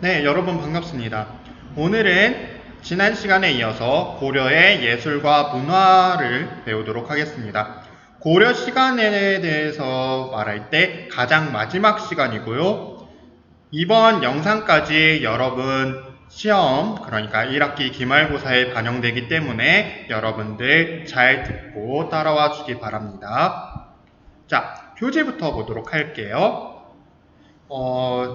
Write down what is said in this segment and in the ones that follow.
네, 여러분 반갑습니다. 오늘은 지난 시간에 이어서 고려의 예술과 문화를 배우도록 하겠습니다. 고려 시간에 대해서 말할 때 가장 마지막 시간이고요. 이번 영상까지 여러분 시험, 그러니까 1학기 기말고사에 반영되기 때문에 여러분들 잘 듣고 따라와 주기 바랍니다. 자, 표지부터 보도록 할게요.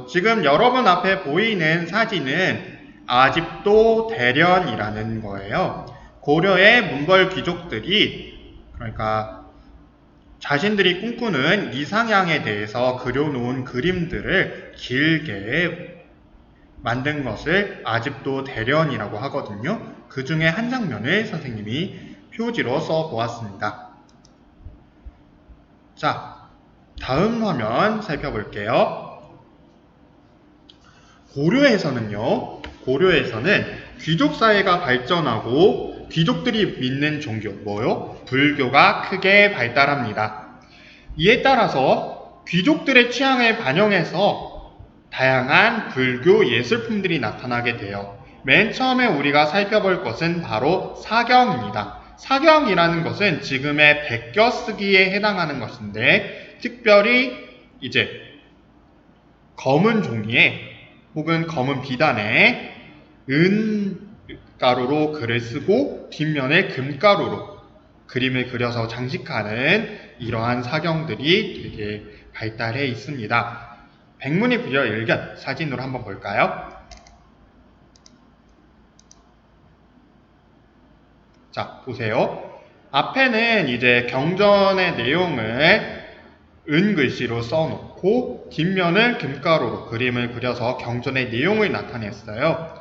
지금 여러분 앞에 보이는 사진은 아직도 대련이라는 거예요. 고려의 문벌 귀족들이, 그러니까 자신들이 꿈꾸는 이상향에 대해서 그려놓은 그림들을 길게 만든 것을 아직도 대련이라고 하거든요. 그 중에 한 장면을 선생님이 표지로 써보았습니다. 자, 다음 화면 살펴볼게요. 고려에서는 귀족사회가 발전하고 귀족들이 믿는 종교, 불교가 크게 발달합니다. 이에 따라서 귀족들의 취향을 반영해서 다양한 불교 예술품들이 나타나게 돼요. 맨 처음에 우리가 살펴볼 것은 바로 사경입니다. 사경이라는 것은 지금의 백겨쓰기에 해당하는 것인데, 특별히 이제 검은 종이에 혹은 검은 비단에 은가루로 글을 쓰고 뒷면에 금가루로 그림을 그려서 장식하는 이러한 사경들이 되게 발달해 있습니다. 백문이 불여일견 사진으로 한번 볼까요? 자, 보세요. 앞에는 이제 경전의 내용을 은글씨로 써놓고 뒷면을 금가루로 그림을 그려서 경전의 내용을 나타냈어요.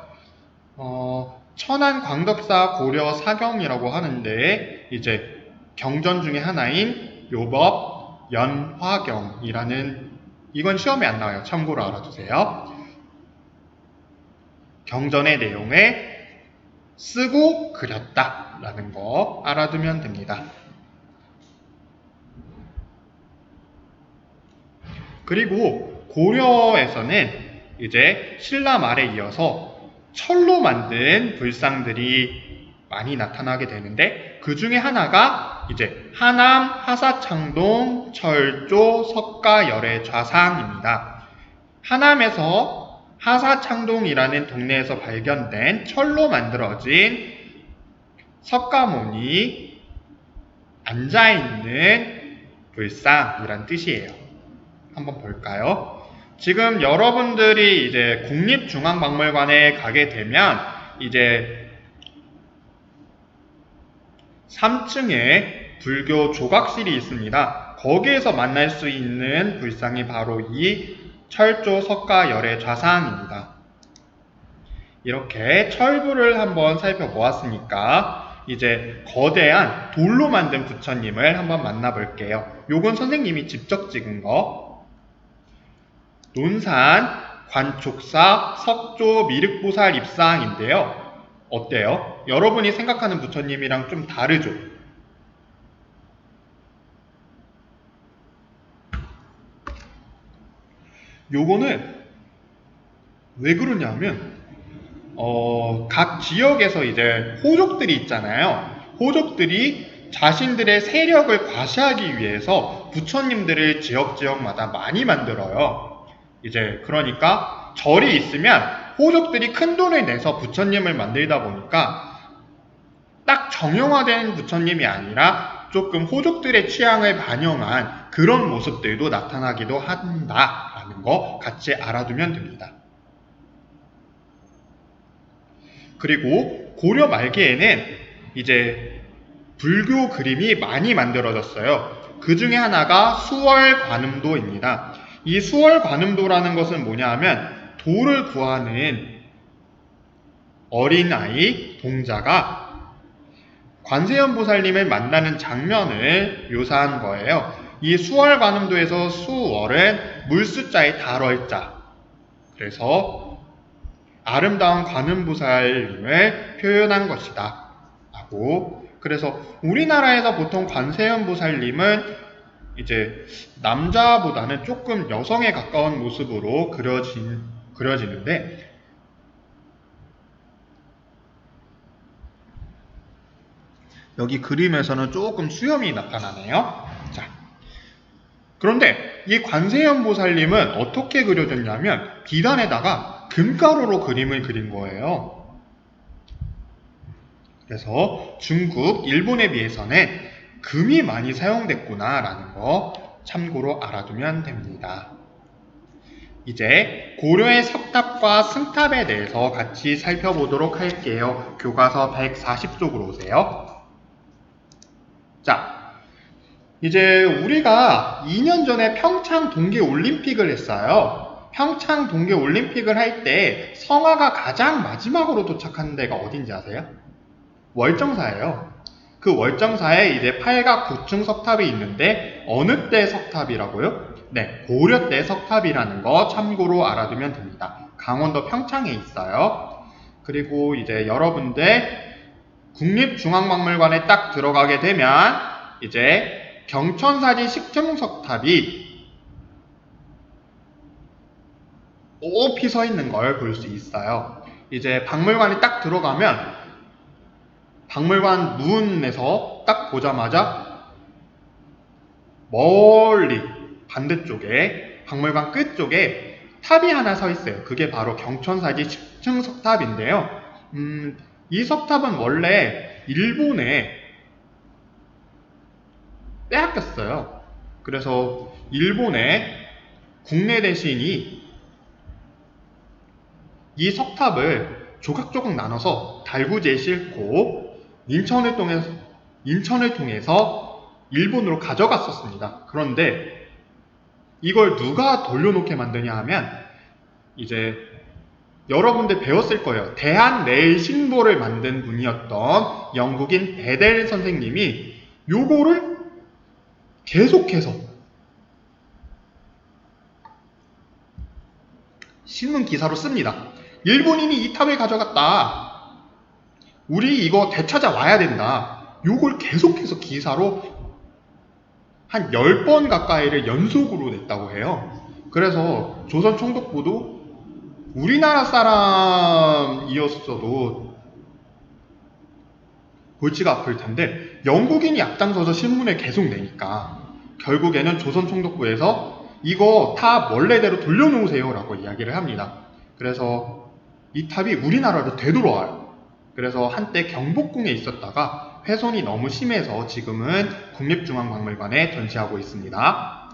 천안 광덕사 고려 사경이라고 하는데 이제 경전 중에 하나인 요법 연화경이라는, 이건 시험에 안 나와요. 참고로 알아두세요. 경전의 내용을 쓰고 그렸다라는 거 알아두면 됩니다. 그리고 고려에서는 이제 신라 말에 이어서 철로 만든 불상들이 많이 나타나게 되는데, 그 중에 하나가 이제 하남 하사창동 철조 석가열의 좌상입니다. 하남에서 하사창동이라는 동네에서 발견된 철로 만들어진 석가모니 앉아있는 불상이란 뜻이에요. 한번 볼까요? 지금 여러분들이 이제 국립중앙박물관에 가게 되면 이제 3층에 불교 조각실이 있습니다. 거기에서 만날 수 있는 불상이 바로 이 철조 석가열의 좌상입니다. 이렇게 철부를 한번 살펴보았으니까 이제 거대한 돌로 만든 부처님을 한번 만나볼게요. 요건 선생님이 직접 찍은 거. 논산 관촉사 석조 미륵보살 입상인데요. 어때요? 여러분이 생각하는 부처님이랑 좀 다르죠? 요거는 왜 그러냐면 각 지역에서 이제 호족들이 있잖아요. 호족들이 자신들의 세력을 과시하기 위해서 부처님들을 지역마다 많이 만들어요. 이제 그러니까 절이 있으면 호족들이 큰 돈을 내서 부처님을 만들다 보니까 딱 정형화된 부처님이 아니라 조금 호족들의 취향을 반영한 그런 모습들도 나타나기도 한다라는 거 같이 알아두면 됩니다. 그리고 고려 말기에는 이제 불교 그림이 많이 만들어졌어요. 그 중에 하나가 수월관음도입니다. 이 수월관음도라는 것은 뭐냐 하면 도를 구하는 어린아이, 동자가 관세음보살님을 만나는 장면을 묘사한 거예요. 이 수월관음도에서 수월은 물숫자의 달월자, 그래서 아름다운 관음보살님을 표현한 것이다 라고. 그래서 우리나라에서 보통 관세음보살님은 이제 남자보다는 조금 여성에 가까운 모습으로 그려지는데, 여기 그림에서는 조금 수염이 나타나네요. 자, 그런데 이 관세음보살님은 어떻게 그려졌냐면 비단에다가 금가루로 그림을 그린 거예요. 그래서 중국, 일본에 비해서는 금이 많이 사용됐구나 라는 거 참고로 알아두면 됩니다. 이제 고려의 석탑과 승탑에 대해서 같이 살펴보도록 할게요. 교과서 140쪽으로 오세요. 자, 이제 우리가 2년 전에 평창 동계올림픽을 했어요. 평창 동계올림픽을 할 때 성화가 가장 마지막으로 도착하는 데가 어딘지 아세요? 월정사예요. 그 월정사에 이제 팔각 9층 석탑이 있는데 어느 때 석탑이라고요? 네, 고려 때 석탑이라는 거 참고로 알아두면 됩니다. 강원도 평창에 있어요. 그리고 이제 여러분들 국립중앙박물관에 딱 들어가게 되면 이제 경천사지 식중석탑이 높이 서 있는 걸 볼 수 있어요. 이제 박물관에 딱 들어가면 박물관 문에서 딱 보자마자 멀리 반대쪽에 박물관 끝쪽에 탑이 하나 서 있어요. 그게 바로 경천사지 식중석탑인데요. 이 석탑은 원래 일본에 빼앗겼어요. 그래서 일본의 국내 대신이 이 석탑을 조각조각 나눠서 달구지에 싣고 인천을 통해서 일본으로 가져갔었습니다. 그런데 이걸 누가 돌려놓게 만드냐 하면 이제 여러분들 배웠을 거예요. 대한내신보를 만든 분이었던 영국인 베델 선생님이 요거를 계속해서 신문 기사로 씁니다. 일본인이 이 탑을 가져갔다. 우리 이거 되찾아와야 된다. 요걸 계속해서 기사로 한 10번 가까이를 연속으로 냈다고 해요. 그래서 조선총독부도 우리나라 사람이었어도 골치가 아플 텐데 영국인이 앞장서서 신문에 계속 내니까 결국에는 조선총독부에서 이거 탑 원래대로 돌려놓으세요 라고 이야기를 합니다. 그래서 이 탑이 우리나라로 되돌아와요. 그래서 한때 경복궁에 있었다가 훼손이 너무 심해서 지금은 국립중앙박물관에 전시하고 있습니다.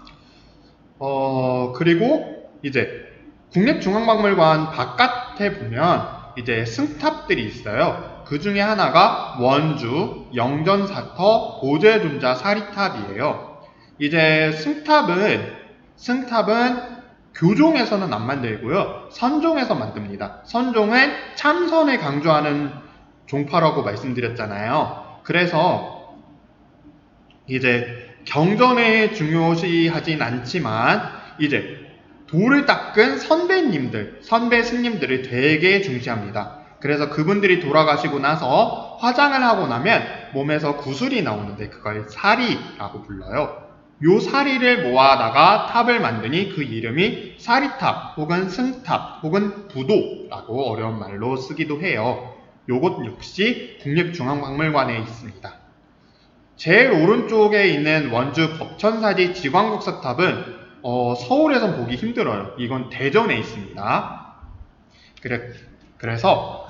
그리고 이제 국립중앙박물관 바깥에 보면 이제 승탑들이 있어요. 그 중에 하나가 원주, 영전사터, 고제존자 사리탑이에요. 이제 승탑은 교종에서는 안 만들고요. 선종에서 만듭니다. 선종은 참선을 강조하는 종파라고 말씀드렸잖아요. 그래서 이제 경전에 중요시하진 않지만 이제 돌을 닦은 선배 스님들을 되게 중시합니다. 그래서 그분들이 돌아가시고 나서 화장을 하고 나면 몸에서 구슬이 나오는데 그걸 사리라고 불러요. 요 사리를 모아다가 탑을 만드니 그 이름이 사리탑 혹은 승탑 혹은 부도라고 어려운 말로 쓰기도 해요. 요것 역시 국립중앙박물관에 있습니다. 제일 오른쪽에 있는 원주 법천사지 지광국사탑은 서울에선 보기 힘들어요. 이건 대전에 있습니다. 그래서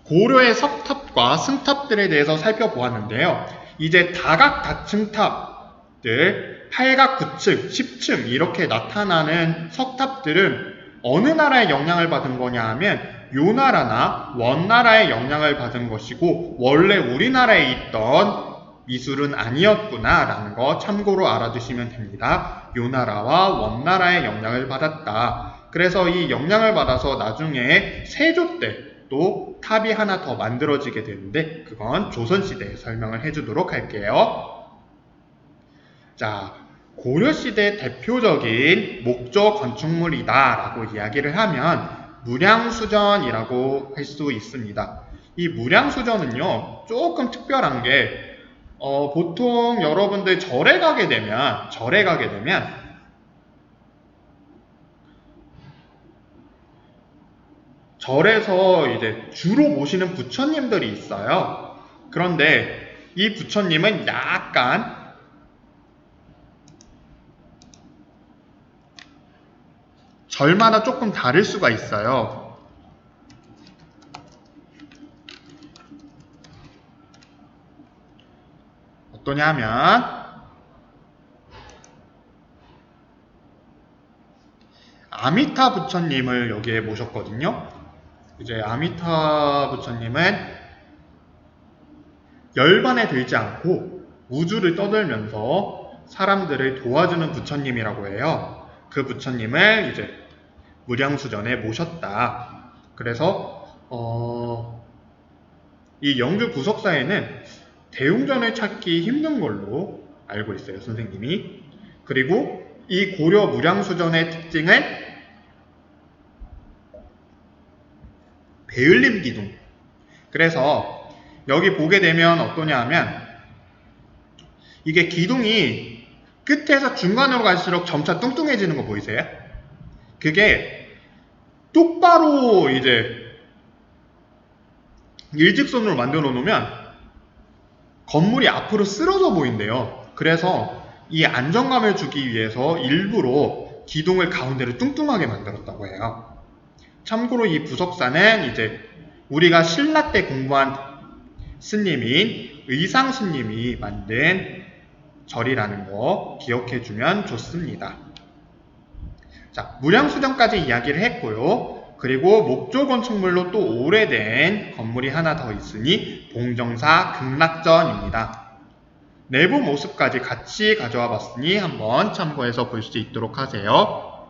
고려의 석탑과 승탑들에 대해서 살펴보았는데요. 이제 다각다층탑들, 팔각 9층, 10층 이렇게 나타나는 석탑들은 어느 나라의 영향을 받은 거냐 하면 요 나라나 원나라의 영향을 받은 것이고 원래 우리나라에 있던 미술은 아니었구나 라는 거 참고로 알아두시면 됩니다. 요 나라와 원나라의 영향을 받았다. 그래서 이 영향을 받아서 나중에 세조 때 또 탑이 하나 더 만들어지게 되는데 그건 조선시대에 설명을 해주도록 할게요. 자, 고려시대 대표적인 목조 건축물이다 라고 이야기를 하면 무량수전이라고 할 수 있습니다. 이 무량수전은요 조금 특별한 게 보통 여러분들 절에 가게 되면 절에서 이제 주로 모시는 부처님들이 있어요. 그런데 이 부처님은 약간 절마다 조금 다를 수가 있어요. 어떠냐 하면 아미타 부처님을 여기에 모셨거든요. 이제 아미타 부처님은 열반에 들지 않고 우주를 떠돌면서 사람들을 도와주는 부처님이라고 해요. 그 부처님을 이제 무량수전에 모셨다. 그래서 이 영주 부석사에는 대웅전을 찾기 힘든 걸로 알고 있어요, 선생님이. 그리고 이 고려 무량수전의 특징은 배을림 기둥. 그래서 여기 보게 되면 어떠냐 하면 이게 기둥이 끝에서 중간으로 갈수록 점차 뚱뚱해지는 거 보이세요? 그게 똑바로 이제 일직선으로 만들어 놓으면 건물이 앞으로 쓰러져 보인대요. 그래서 이 안정감을 주기 위해서 일부러 기둥을 가운데로 뚱뚱하게 만들었다고 해요. 참고로 이 부석사는 이제 우리가 신라 때 공부한 스님인 의상 스님이 만든 절이라는 거 기억해주면 좋습니다. 자, 무량수전까지 이야기를 했고요. 그리고 목조 건축물로 또 오래된 건물이 하나 더 있으니 봉정사 극락전입니다. 내부 모습까지 같이 가져와 봤으니 한번 참고해서 볼 수 있도록 하세요.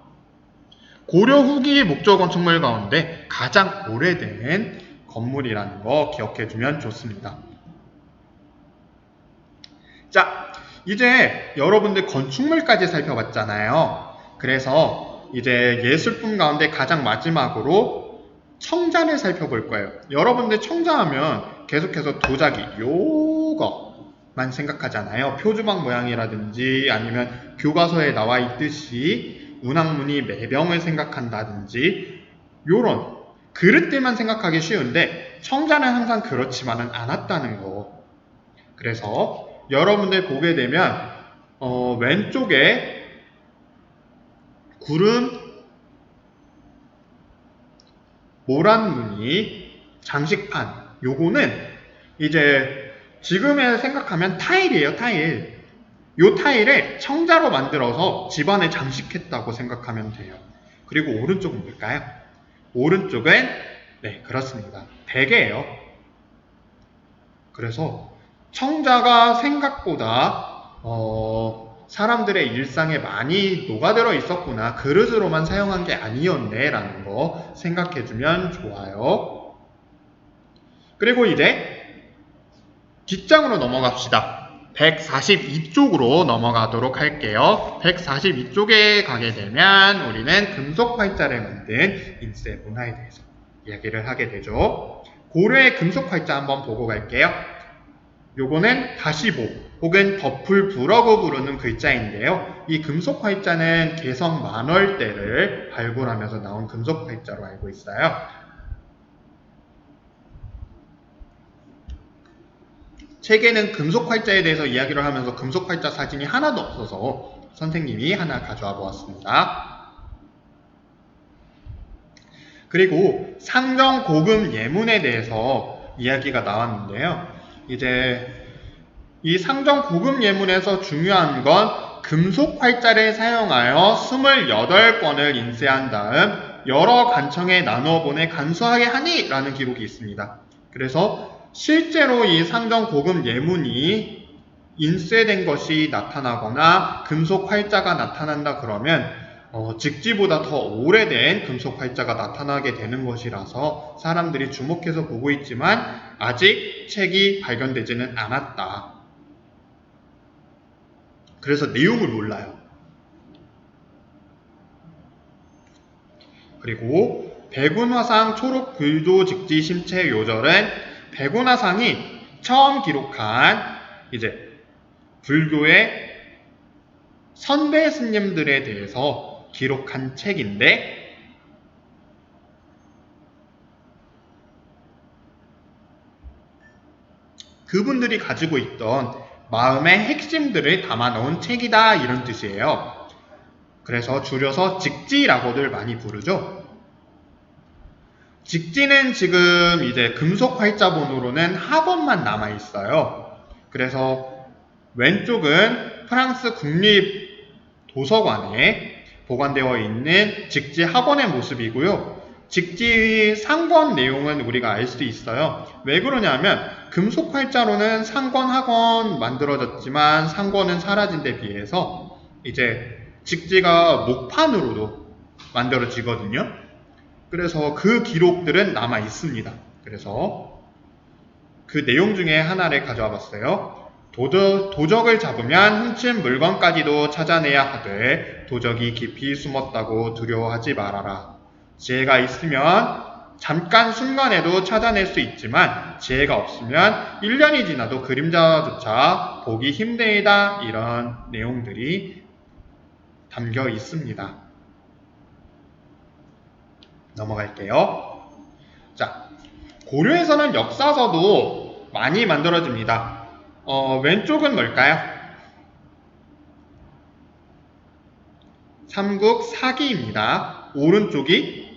고려 후기 목조 건축물 가운데 가장 오래된 건물이라는 거 기억해주면 좋습니다. 자, 이제 여러분들 건축물까지 살펴봤잖아요. 그래서 이제 예술품 가운데 가장 마지막으로 청자를 살펴볼 거예요. 여러분들 청자하면 계속해서 도자기 요거만 생각하잖아요. 표주방 모양이라든지 아니면 교과서에 나와 있듯이 운항무늬 매병을 생각한다든지 요런 그릇들만 생각하기 쉬운데 청자는 항상 그렇지만은 않았다는 거. 그래서 여러분들 보게 되면 왼쪽에 구름 모란무늬 장식판 요거는 이제 지금에 생각하면 타일이에요. 타일. 요 타일을 청자로 만들어서 집안에 장식했다고 생각하면 돼요. 그리고 오른쪽은 뭘까요? 오른쪽은 네, 그렇습니다. 베개예요. 그래서 청자가 생각보다 사람들의 일상에 많이 녹아들어 있었구나. 그릇으로만 사용한 게 아니었네 라는 거 생각해주면 좋아요. 그리고 이제 뒷장으로 넘어갑시다. 142쪽으로 넘어가도록 할게요. 142쪽에 가게 되면 우리는 금속 활자를 만든 인쇄 문화에 대해서 이야기를 하게 되죠. 고려의 금속 활자 한번 보고 갈게요. 요거는 다시보 혹은 덧풀부라고 부르는 글자인데요. 이 금속 활자는 개성 만월대를 발굴하면서 나온 금속 활자로 알고 있어요. 책에는 금속 활자에 대해서 이야기를 하면서 금속 활자 사진이 하나도 없어서 선생님이 하나 가져와 보았습니다. 그리고 상정 고금 예문에 대해서 이야기가 나왔는데요. 이제 이 상정 고금 예문에서 중요한 건 금속 활자를 사용하여 28권을 인쇄한 다음 여러 간청에 나누어 보내 간수하게 하니 라는 기록이 있습니다. 그래서 실제로 이 상정 고금 예문이 인쇄된 것이 나타나거나 금속 활자가 나타난다 그러면 직지보다 더 오래된 금속 활자가 나타나게 되는 것이라서 사람들이 주목해서 보고 있지만 아직 책이 발견되지는 않았다. 그래서 내용을 몰라요. 그리고 백운화상 초록불도 직지 심체 요절은 백운화상이 처음 기록한 이제 불교의 선배 스님들에 대해서 기록한 책인데 그분들이 가지고 있던 마음의 핵심들을 담아놓은 책이다 이런 뜻이에요. 그래서 줄여서 직지라고들 많이 부르죠. 직지는 지금 이제 금속 활자본으로는 학원만 남아 있어요. 그래서 왼쪽은 프랑스 국립 도서관에 보관되어 있는 직지 학원의 모습이고요. 직지 상권 내용은 우리가 알 수 있어요. 왜 그러냐면 금속 활자로는 상권 학원 만들어졌지만 상권은 사라진 데 비해서 이제 직지가 목판으로도 만들어지거든요. 그래서 그 기록들은 남아 있습니다. 그래서 그 내용 중에 하나를 가져와 봤어요. 도적을 잡으면 훔친 물건까지도 찾아내야 하되 도적이 깊이 숨었다고 두려워하지 말아라. 지혜가 있으면 잠깐 순간에도 찾아낼 수 있지만 지혜가 없으면 1년이 지나도 그림자조차 보기 힘들다. 이런 내용들이 담겨 있습니다. 넘어갈게요. 자, 고려에서는 역사서도 많이 만들어집니다. 왼쪽은 뭘까요? 삼국사기입니다. 오른쪽이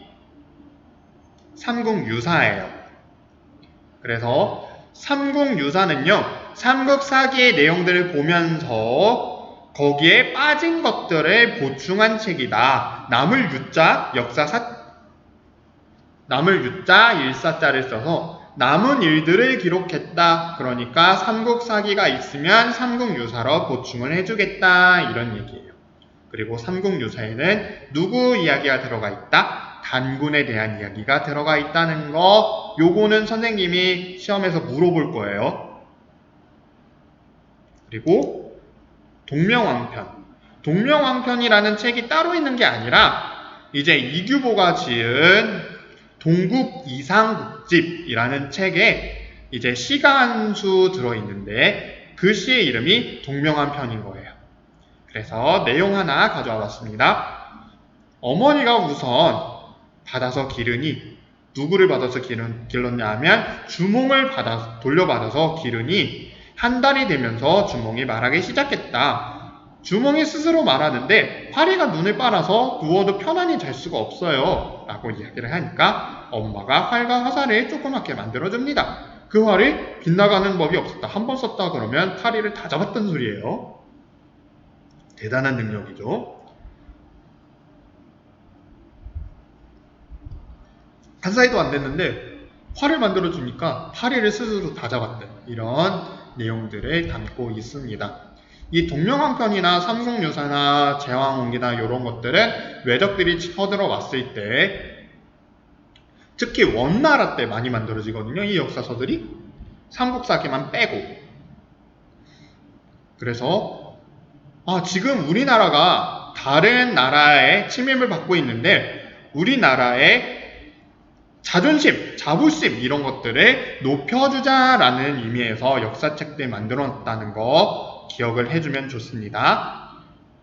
삼국유사예요. 그래서 삼국유사는요, 삼국사기의 내용들을 보면서 거기에 빠진 것들을 보충한 책이다. 남을 유자 일사자를 써서 남은 일들을 기록했다. 그러니까 삼국사기가 있으면 삼국유사로 보충을 해주겠다. 이런 얘기예요. 그리고 삼국유사에는 누구 이야기가 들어가 있다? 단군에 대한 이야기가 들어가 있다는 거, 요거는 선생님이 시험에서 물어볼 거예요. 그리고 동명왕편이라는 책이 따로 있는 게 아니라 이제 이규보가 지은 동국 이상국집이라는 책에 이제 시가 한 수 들어있는데 그 시의 이름이 동명왕편인 거예요. 그래서 내용 하나 가져와 봤습니다. 어머니가 우선 받아서 기르니, 누구를 받아서 길렀냐 하면 주몽을 돌려받아서 기르니 한 달이 되면서 주몽이 말하기 시작했다. 주몽이 스스로 말하는데 파리가 눈을 빨아서 누워도 편안히 잘 수가 없어요. 라고 이야기를 하니까 엄마가 활과 화살을 조그맣게 만들어줍니다. 그 활이 빗나가는 법이 없었다. 한 번 썼다 그러면 파리를 다 잡았단 소리예요. 대단한 능력이죠. 한 살도 안 됐는데 활을 만들어주니까 파리를 스스로 다 잡았다. 이런 내용들을 담고 있습니다. 이 동명왕편이나 삼국유사나 제왕홍기나 이런 것들은 외적들이 쳐들어왔을 때 특히 원나라 때 많이 만들어지거든요. 이 역사서들이 삼국사기만 빼고. 그래서 지금 우리나라가 다른 나라의 침입을 받고 있는데 우리나라의 자존심, 자부심 이런 것들을 높여주자라는 의미에서 역사책들 만들어놨다는 거 기억을 해주면 좋습니다.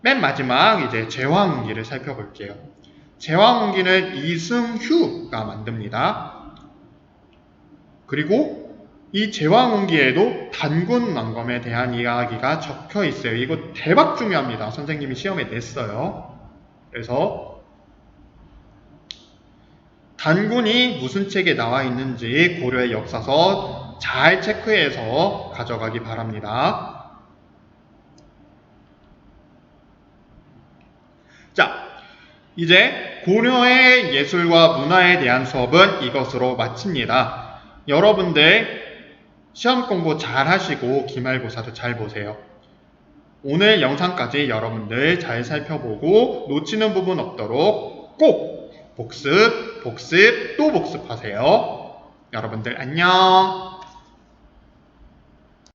맨 마지막 이제 제왕홍기를 살펴볼게요. 제왕홍기는 이승휴가 만듭니다. 그리고 이 제왕홍기에도 단군 왕검에 대한 이야기가 적혀 있어요. 이거 대박 중요합니다. 선생님이 시험에 냈어요. 그래서 단군이 무슨 책에 나와 있는지 고려의 역사서 잘 체크해서 가져가기 바랍니다. 자, 이제 고려의 예술과 문화에 대한 수업은 이것으로 마칩니다. 여러분들 시험 공부 잘 하시고 기말고사도 잘 보세요. 오늘 영상까지 여러분들 잘 살펴보고 놓치는 부분 없도록 꼭 복습, 또 복습하세요. 여러분들 안녕.